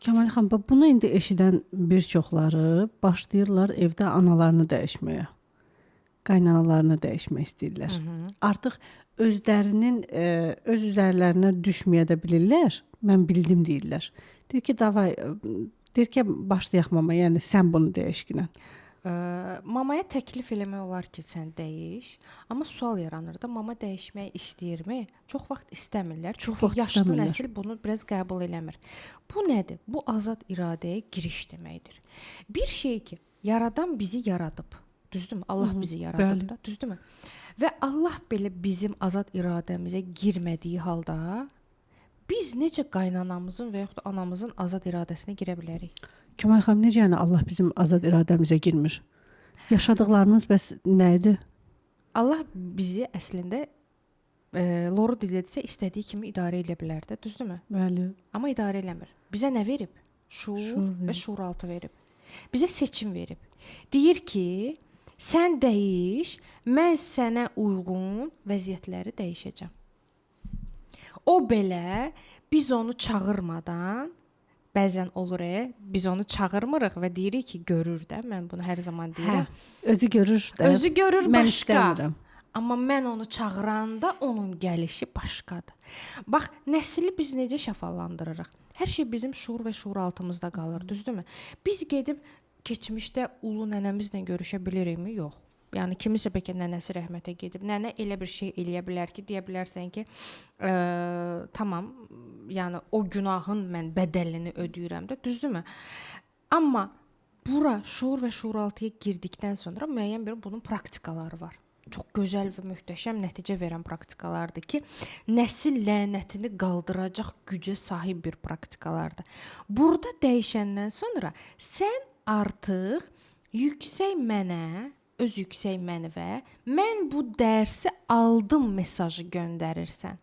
Kəmal xan, bunu indi eşidən bir çoxları başlayırlar evdə analarını dəyişməyə. Qaynanalarını dəyişmək istəyirlər. Artıq özlərinin öz üzərlərinə düşməyə də bilirlər. Mən bildim deyirlər. Deyir ki, davay, deyir ki, başlayaq mama, yəni sən bunu dəyişkinən. Mamaya təklif eləmək olar ki, sən dəyiş, amma sual yaranır da, mama dəyişmək istəyirmi? Çox vaxt istəmirlər. Çünki yaşlı nəsil bunu biraz qəbul eləmir. Bu nədir? Bu azad iradəyə giriş deməkdir. Bir şey ki, yaradan bizi yaradıb. Düzdürmü? Allah bizi yaradıb da, düzdürmü? Və Allah belə bizim azad iradəmizə girmədiyi halda biz necə qaynanamızın və yaxud da anamızın azad iradəsinə girə bilərik? Kəmal xanım, necə yəni Allah bizim azad iradəmizə girmir? Yaşadıqlarımız bəs nə idi? Allah bizi əslində loru dillədirsə istədiyi kimi idarə edə bilər də, düzdürmü? Bəli. Amma idarə eləmir. Bizə nə verib? Şuur və şuuraltı verib. Bizə seçim verib. Deyir ki, sən dəyiş, mən sənə uyğun vəziyyətləri dəyişəcəm. O belə biz onu çağırmadan, bəzən olur, biz onu çağırmırıq və deyirik ki, görür də, mən bunu hər zaman deyirəm. Özü görür də. Özü görür mən başqa. İstəmirəm. Amma mən onu çağıranda onun gəlişi başqadır. Bax, nəsli biz necə şəfalandırırıq? Hər şey bizim şuur və şuuraltımızda qalır, düzdürmü? Biz gedib keçmişdə ulu nənəmizlə görüşə bilirikmi? Yox. Yəni kimisə bəlkə nənəsi rəhmətə gedib. Nənə elə bir şey eləyə bilər ki, deyə bilərsən ki, tamam, yəni o günahın mən bədəlini ödəyirəm də, düzdürmü? Amma bura şuur və şuuraltıya girdikdən sonra müəyyən bir bunun praktikaları var. Çox gözəl və möhtəşəm nəticə verən praktikalardır ki, nəsil lənətini qaldıracaq gücə sahib bir praktikalardır. Burada dəyişəndən sonra sən artıq yüksək mənə, öz yüksək mənivə, mən bu dərsi aldım mesajı göndərirsən.